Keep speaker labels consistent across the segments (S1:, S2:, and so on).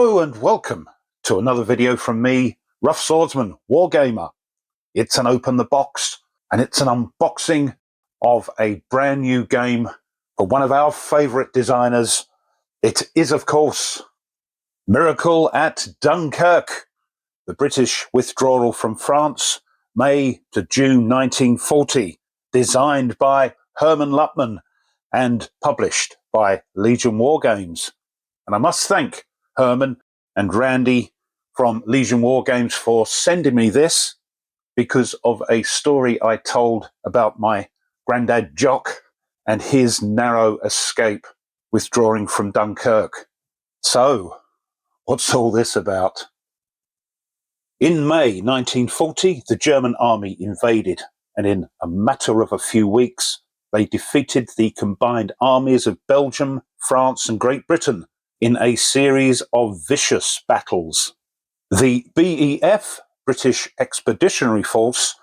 S1: Hello and welcome to another video from me, Rough Swordsman Wargamer. It's an open the box and it's an unboxing of a brand new game for one of our favourite designers. It is, of course, Miracle at Dunkerque, the British withdrawal from France, May to June 1940, designed by Hermann Luttmann and published by Legion Wargames. And I must thank Herman and Randy from Legion Wargames for sending me this because of a story I told about my granddad Jock and his narrow escape withdrawing from Dunkirk. So, what's all this about? In May 1940, the German army invaded, and in a matter of a few weeks, they defeated the combined armies of Belgium, France, and Great Britain in a series of vicious battles. The BEF, British Expeditionary Force,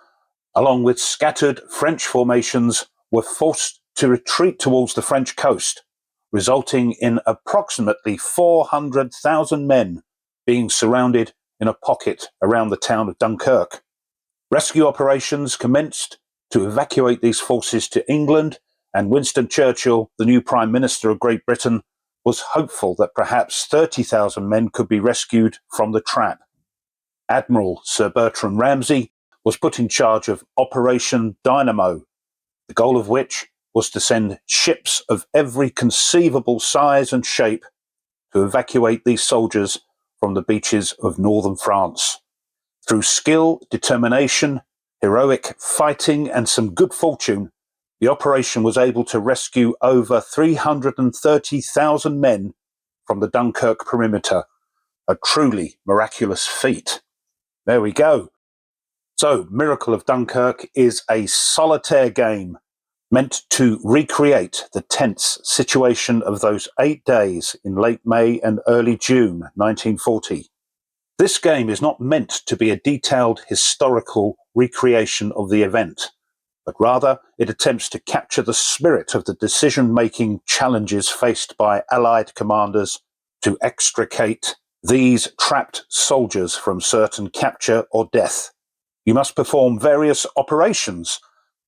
S1: along with scattered French formations, were forced to retreat towards the French coast, resulting in approximately 400,000 men being surrounded in a pocket around the town of Dunkirk. Rescue operations commenced to evacuate these forces to England, and Winston Churchill, the new Prime Minister of Great Britain, was hopeful that perhaps 30,000 men could be rescued from the trap. Admiral Sir Bertrand Ramsay was put in charge of Operation Dynamo, the goal of which was to send ships of every conceivable size and shape to evacuate these soldiers from the beaches of northern France. Through skill, determination, heroic fighting, and some good fortune, the operation was able to rescue over 330,000 men from the Dunkirk perimeter. A truly miraculous feat. There we go. So, Miracle of Dunkirk is a solitaire game meant to recreate the tense situation of those 8 days in late May and early June 1940. This game is not meant to be a detailed historical recreation of the event, but rather it attempts to capture the spirit of the decision-making challenges faced by Allied commanders to extricate these trapped soldiers from certain capture or death. You must perform various operations,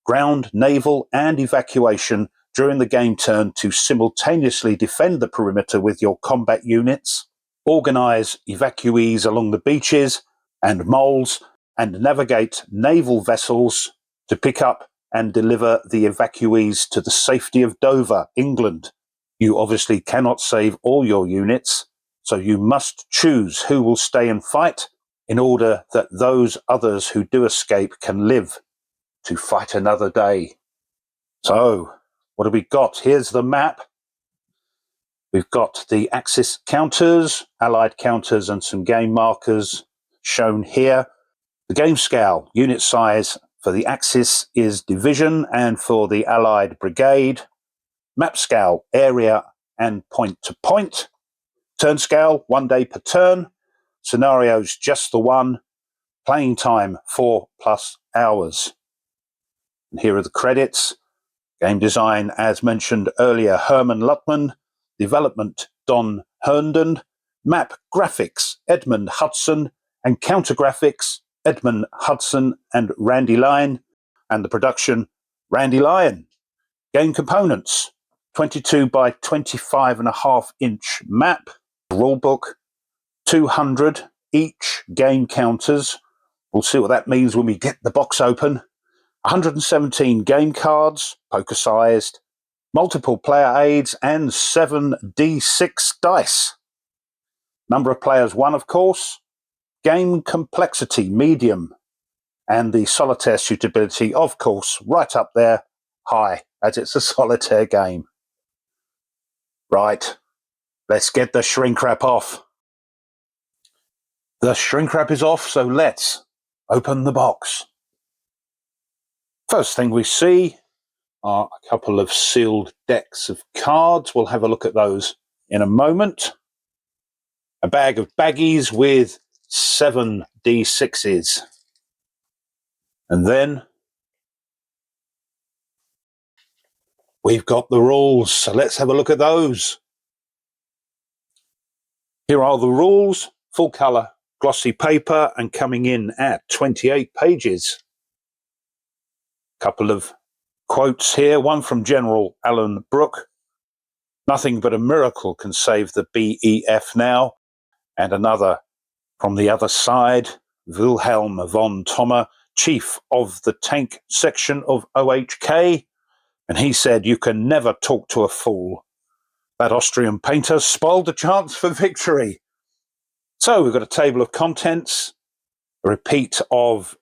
S1: ground, naval, and evacuation during the game turn to simultaneously defend the perimeter with your combat units, organize evacuees along the beaches and moles, and navigate naval vessels to pick up and deliver the evacuees to the safety of Dover, England. You obviously cannot save all your units, so you must choose who will stay and fight in order that those others who do escape can live to fight another day. So, what have we got? Here's the map. We've got the Axis counters, Allied counters, and some game markers shown here. The game scale, unit size for the Axis is division, and for the Allied brigade. Map scale, area and point to point. Turn scale, 1 day per turn. Scenarios, just the one. Playing time, 4+ hours. And here are the credits. Game design, as mentioned earlier, Hermann Luttmann. Development, Don Herndon. Map graphics, Edmund Hudson. And counter graphics, Edmund Hudson and Randy Lyon. And the production, Randy Lyon. Game components, 22 by 25.5-inch map. Rulebook, 200 each game counters. We'll see what that means when we get the box open. 117 game cards, poker-sized, multiple player aids, and 7d6 dice. Number of players, 1, of course. Game complexity, medium. And the solitaire suitability, of course, right up there, high, as it's a solitaire game. Right, let's get the shrink wrap off. The shrink wrap is off, so let's open the box. First thing we see are a couple of sealed decks of cards. We'll have a look at those in a moment. A bag of baggies with 7d6s. And then we've got the rules, so let's have a look at those. Here are the rules, full colour glossy paper and coming in at 28 pages. Couple of quotes here, one from General Alan Brooke, "Nothing but a miracle can save the BEF now," and another from the other side, Wilhelm von Thoma, chief of the tank section of OHK, and he said, "You can never talk to a fool. That Austrian painter spoiled the chance for victory." So we've got a table of contents, a repeat of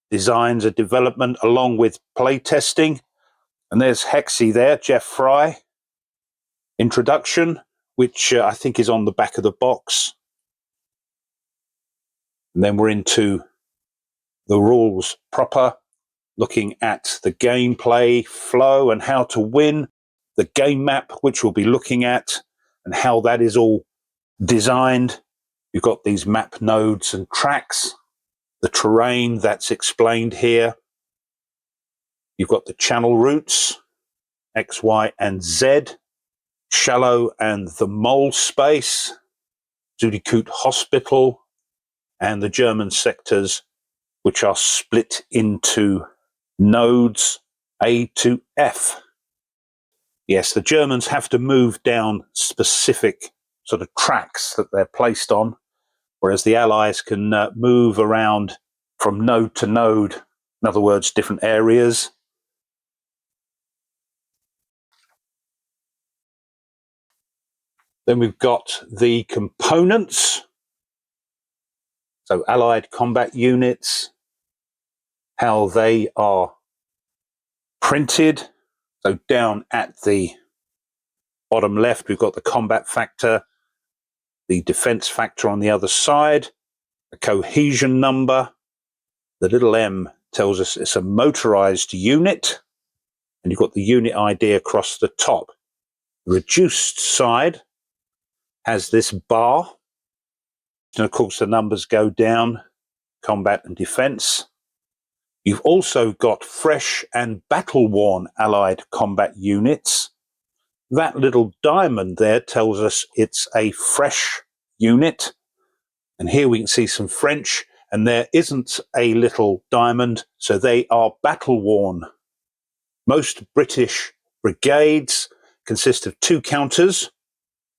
S1: designs and development along with playtesting. And there's Hexy there, Jeff Fry. Introduction, which I think is on the back of the box. And then we're into the rules proper, looking at the gameplay flow and how to win, the game map, which we'll be looking at, and how that is all designed. You've got these map nodes and tracks, the terrain that's explained here. You've got the channel routes, X, Y, and Z, Shallow and the Mole Space, Zudikut Hospital, and the German sectors, which are split into nodes A to F. Yes, the Germans have to move down specific sort of tracks that they're placed on, whereas the Allies can move around from node to node, in other words, different areas. Then we've got the components. So Allied combat units, how they are printed. So down at the bottom left, we've got the combat factor, the defense factor on the other side, a cohesion number. The little M tells us it's a motorized unit, and you've got the unit ID across the top. The reduced side has this bar, and of course the numbers go down, combat and defense. You've also got fresh and battle-worn Allied combat units. That little diamond there tells us it's a fresh unit. And here we can see some French, and there isn't a little diamond, so they are battle-worn. Most British brigades consist of two counters,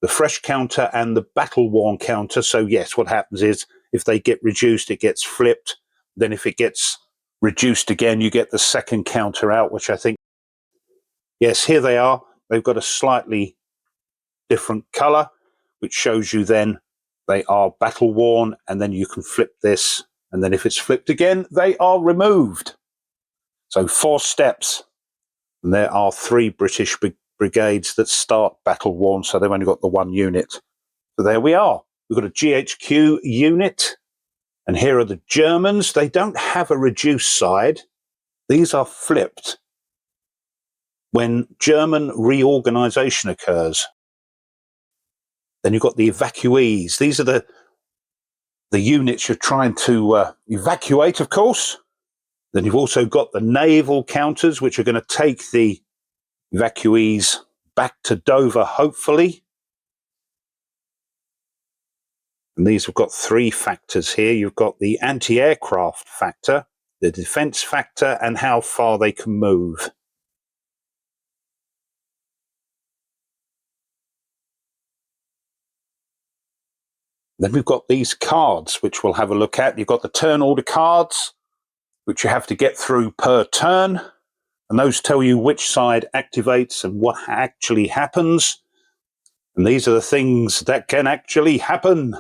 S1: the fresh counter and the battle-worn counter. So yes, what happens is if they get reduced, it gets flipped. Then if it gets reduced again, you get the second counter out, which I think, yes, here they are. They've got a slightly different color, which shows you then they are battle worn, and then you can flip this, and then if it's flipped again, they are removed. So 4 steps, and there are 3 British brigades that start battle worn, so they've only got the 1 unit. So there we are. We've got a GHQ unit, and here are the Germans. They don't have a reduced side. These are flipped when German reorganization occurs. Then you've got the evacuees. These are the units you're trying to evacuate, of course. Then you've also got the naval counters, which are going to take the evacuees back to Dover, hopefully. And these have got 3 factors here. You've got the anti-aircraft factor, the defense factor, and how far they can move. Then we've got these cards, which we'll have a look at. You've got the turn order cards, which you have to get through per turn. And those tell you which side activates and what actually happens. And these are the things that can actually happen.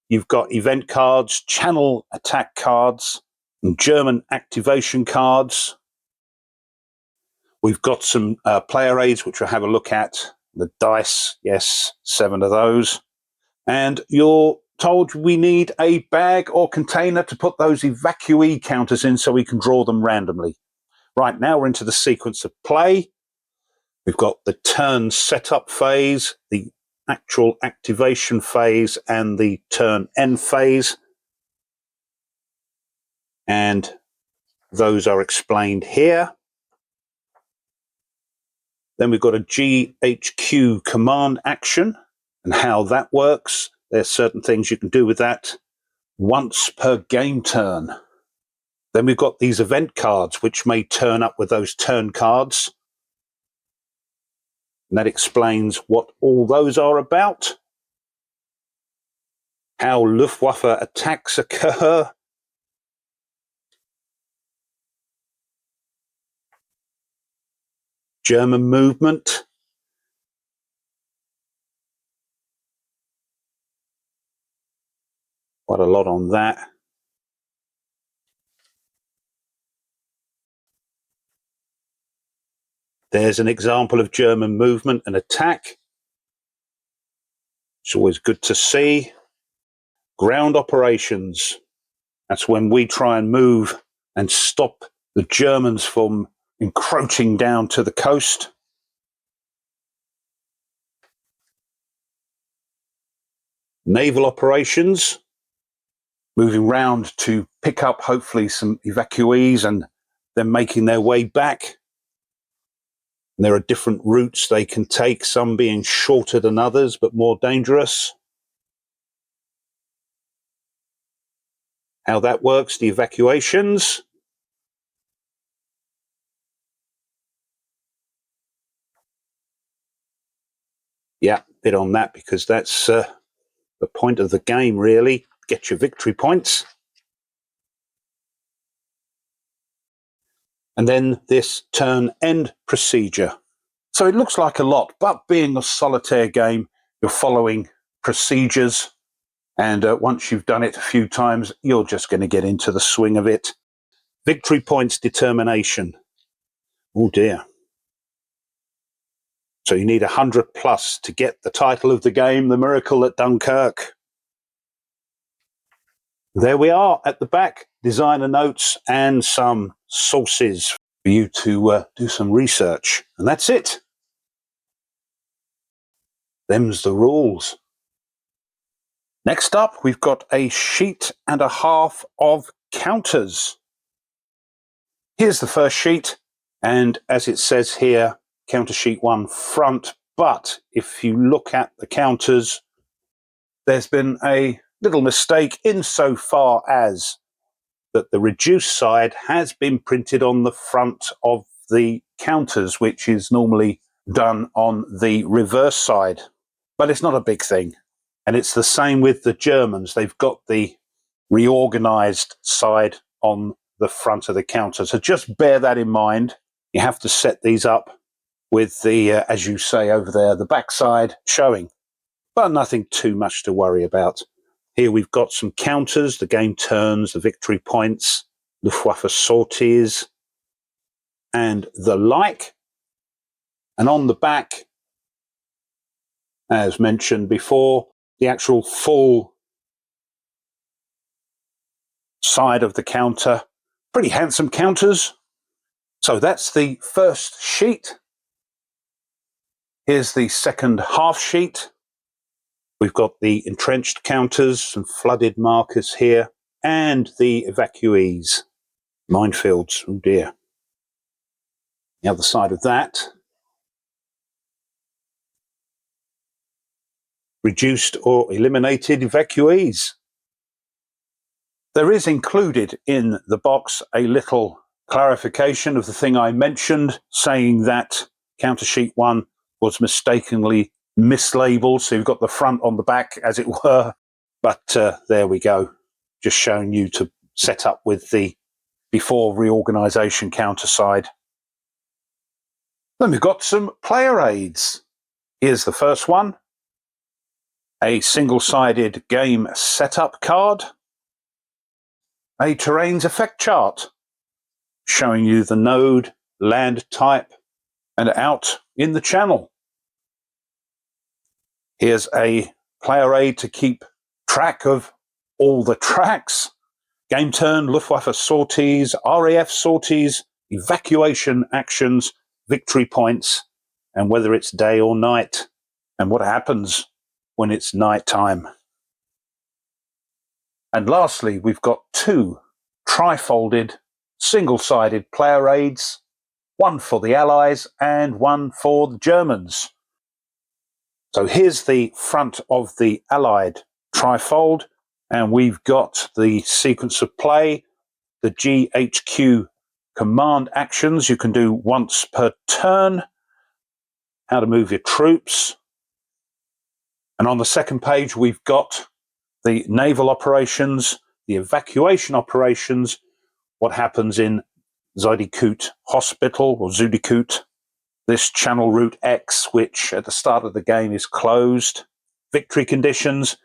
S1: You've got event cards, channel attack cards, and German activation cards. We've got some player aids, which we'll have a look at. The dice, yes, 7 of those. And you're told we need a bag or container to put those evacuee counters in so we can draw them randomly. Right, now we're into the sequence of play. We've got the turn setup phase, the actual activation phase, and the turn end phase. And those are explained here. Then we've got a GHQ command action and how that works. there's certain things you can do with that once per game turn. Then we've got these event cards, which may turn up with those turn cards. And that explains what all those are about. How Luftwaffe attacks occur. German movement. Quite a lot on that. There's an example of German movement and attack. It's always good to see. Ground operations. That's when we try and move and stop the Germans from encroaching down to the coast. Naval operations. Moving round to pick up, hopefully, some evacuees and then making their way back. And there are different routes they can take, some being shorter than others, but more dangerous. How that works, the evacuations. Yeah, bit on that because that's the point of the game, really. Get your victory points. And then this turn end procedure. So it looks like a lot, but being a solitaire game, you're following procedures. And once you've done it a few times, you're just going to get into the swing of it. Victory points determination. Oh dear. So you need 100 plus to get the title of the game, The Miracle at Dunkirk. There we are at the back, designer notes and some sources for you to do some research. And that's it. Them's the rules. Next up, we've got a sheet and a half of counters. Here's the first sheet, and as it says here, counter sheet 1 front, but if you look at the counters, there's been a little mistake insofar as that the reduced side has been printed on the front of the counters, which is normally done on the reverse side. But it's not a big thing. And it's the same with the Germans. They've got the reorganized side on the front of the counter. So just bear that in mind. You have to set these up with the, as you say over there, the backside showing. But nothing too much to worry about. Here we've got some counters, the game turns, the victory points, Luftwaffe sorties, and the like. And on the back, as mentioned before, the actual full side of the counter. Pretty handsome counters. So that's the first sheet. Here's the second half sheet. We've got the entrenched counters, some flooded markers here, and the evacuees. Minefields, oh dear. The other side of that. Reduced or eliminated evacuees. There is included in the box a little clarification of the thing I mentioned, saying that counter sheet 1 was mistakenly mislabeled. So you've got the front on the back, as it were. But there we go. Just showing you to set up with the before reorganization counter side. Then we've got some player aids. Here's the first one. A single-sided game setup card. A terrains effect chart showing you the node, land type, and out in the channel. Here's a player aid to keep track of all the tracks. Game turn, Luftwaffe sorties, RAF sorties, evacuation actions, victory points, and whether it's day or night, and what happens when it's night time. And lastly, we've got 2 tri-folded, single-sided player aids, one for the Allies and one for the Germans. So here's the front of the Allied trifold, and we've got the sequence of play, the GHQ command actions you can do once per turn, how to move your troops. And on the second page, we've got the naval operations, the evacuation operations, what happens in Zuidikoop Hospital or Zuidikoop, this channel route X, which at the start of the game is closed, victory conditions,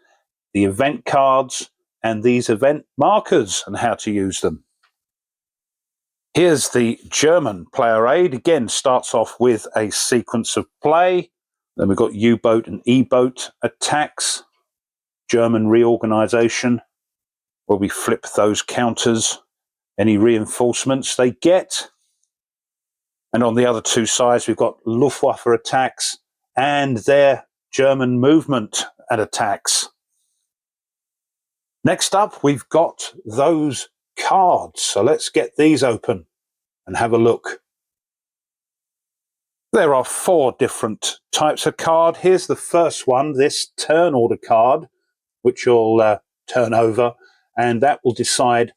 S1: the event cards, and these event markers and how to use them. Here's the German player aid. Again, starts off with a sequence of play. Then we've got U-boat and E-boat attacks, German reorganization, where we flip those counters, any reinforcements they get. And on the other two sides, we've got Luftwaffe attacks and their German movement and attacks. Next up, we've got those cards. So let's get these open and have a look. There are 4 different types of card. Here's the first one, this turn order card, which you'll turn over, and that will decide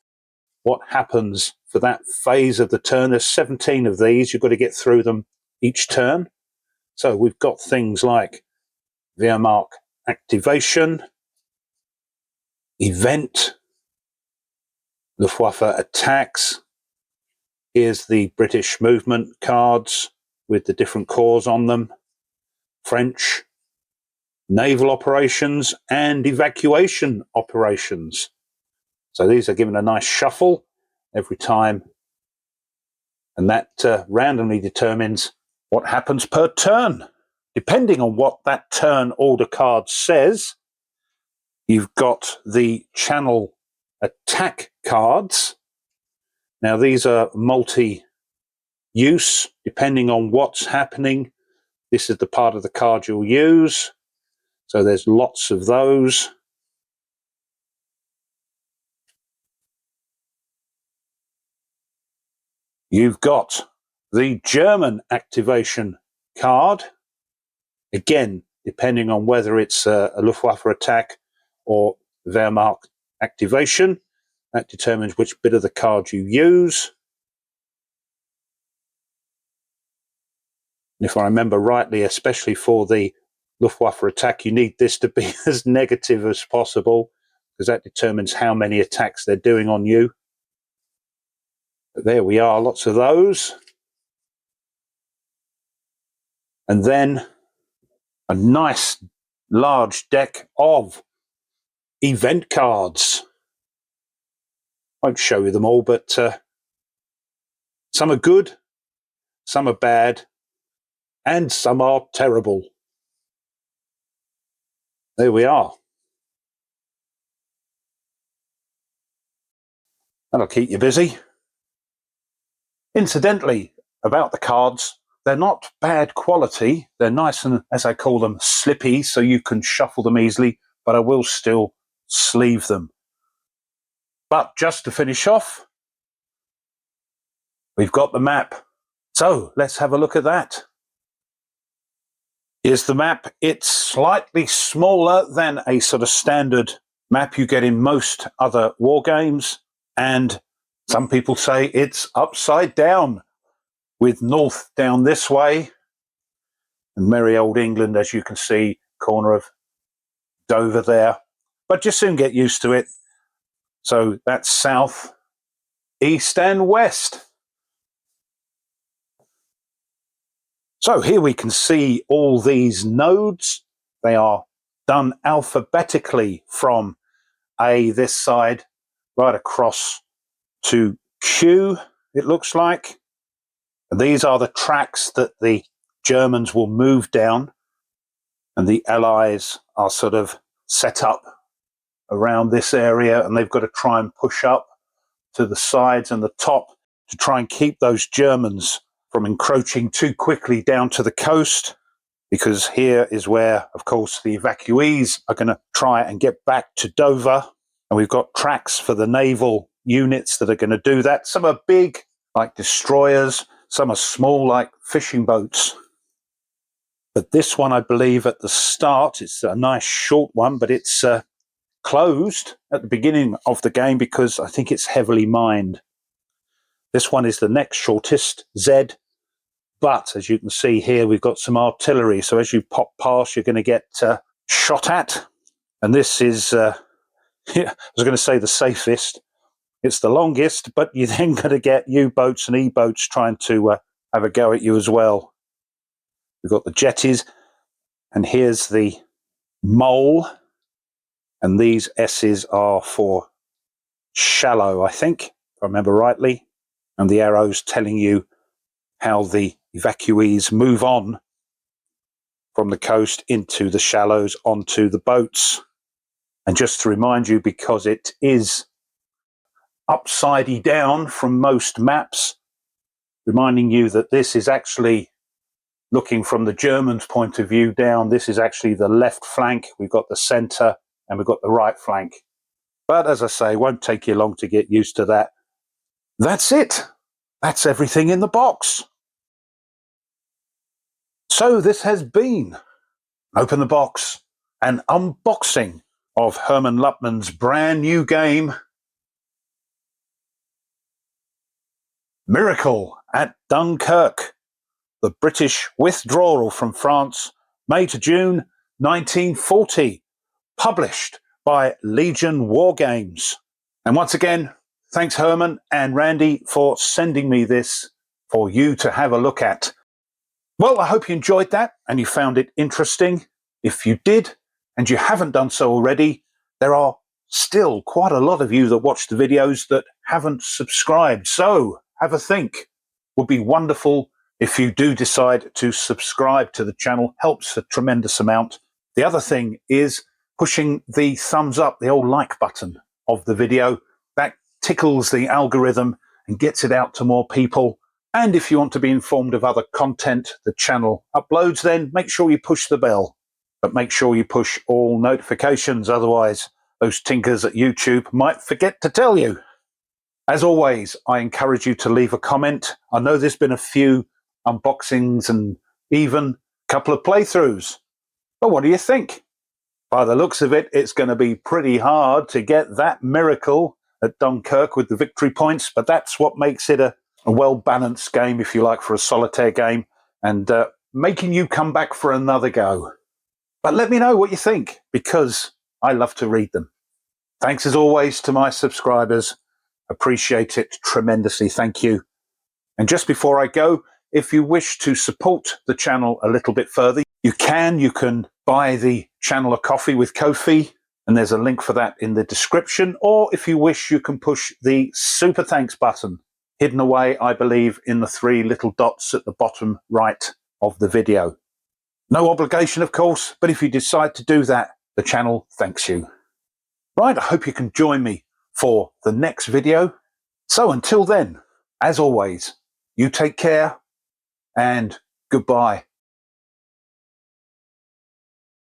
S1: what happens for that phase of the turn. There's 17 of these. You've got to get through them each turn. So we've got things like Wehrmacht activation, event, Luftwaffe attacks. Here's the British movement cards with the different corps on them, French, naval operations, and evacuation operations. So these are given a nice shuffle every time, and that randomly determines what happens per turn. Depending on what that turn order card says, you've got the channel attack cards. Now these are multi-use, depending on what's happening. This is the part of the card you'll use. So there's lots of those. You've got the German activation card. Again, depending on whether it's a Luftwaffe attack or Wehrmacht activation, that determines which bit of the card you use. And if I remember rightly, especially for the Luftwaffe attack, you need this to be as negative as possible, because that determines how many attacks they're doing on you. But there we are, lots of those. And then a nice large deck of event cards. I won't show you them all, but some are good, some are bad, and some are terrible. There we are. That'll keep you busy. Incidentally, about the cards, they're not bad quality. They're nice and, as I call them, slippy, so you can shuffle them easily, but I will still sleeve them. But just to finish off, we've got the map. So let's have a look at that. Here's the map. It's slightly smaller than a sort of standard map you get in most other war games, and some people say it's upside down, with north down this way, and merry old England, as you can see, corner of Dover there. But you soon get used to it. So that's south, east, and west. So here we can see all these nodes. They are done alphabetically from A, this side, right across to Q, it looks like. And these are the tracks that the Germans will move down, and the Allies are sort of set up around this area, and they've got to try and push up to the sides and the top to try and keep those Germans from encroaching too quickly down to the coast, because here is where, of course, the evacuees are going to try and get back to Dover. And we've got tracks for the naval units that are going to do that. Some are big, like destroyers. Some are small, like fishing boats. But this one, I believe, at the start, it's a nice short one, but it's closed at the beginning of the game because I think it's heavily mined. This one is the next shortest, Z, but as you can see here, we've got some artillery. So as you pop past, you're going to get shot at. And this is, I was going to say the safest. It's the longest, but you're then going to get U-boats and E-boats trying to have a go at you as well. We've got the jetties, and here's the mole. And these S's are for shallow, I think, if I remember rightly. And the arrows telling you how the evacuees move on from the coast into the shallows onto the boats. And just to remind you, because it is upside down from most maps, reminding you that this is actually, looking from the Germans' point of view down, this is actually the left flank. We've got the centre and we've got the right flank. But as I say, it won't take you long to get used to that. That's it. That's everything in the box. So this has been Open the Box, an unboxing of Hermann Luttmann's brand new game, Miracle at Dunkerque, the British withdrawal from France, May to June 1940, published by Legion Wargames. And once again, thanks Hermann and Randy for sending me this for you to have a look at. Well, I hope you enjoyed that and you found it interesting. If you did, and you haven't done so already, there are still quite a lot of you that watch the videos that haven't subscribed. So have a think. Would be wonderful if you do decide to subscribe to the channel. Helps a tremendous amount. The other thing is pushing the thumbs up, the old like button of the video. That tickles the algorithm and gets it out to more people. And if you want to be informed of other content the channel uploads, then make sure you push the bell. But make sure you push all notifications, otherwise those tinkers at YouTube might forget to tell you. As always, I encourage you to leave a comment. I know there's been a few unboxings and even a couple of playthroughs. But what do you think? By the looks of it, it's going to be pretty hard to get that miracle at Dunkerque with the victory points, but that's what makes it a well-balanced game, if you like, for a solitaire game, and making you come back for another go. But let me know what you think, because I love to read them. Thanks as always to my subscribers. Appreciate it tremendously. Thank you. And just before I go, if you wish to support the channel a little bit further, you can buy the channel a coffee with Ko-fi, and there's a link for that in the description. Or if you wish, you can push the super thanks button, hidden away, I believe, in the 3 little dots at the bottom right of the video. No obligation, of course, but if you decide to do that, the channel thanks you. Right, I hope you can join me for the next video. So until then, as always, you take care and goodbye.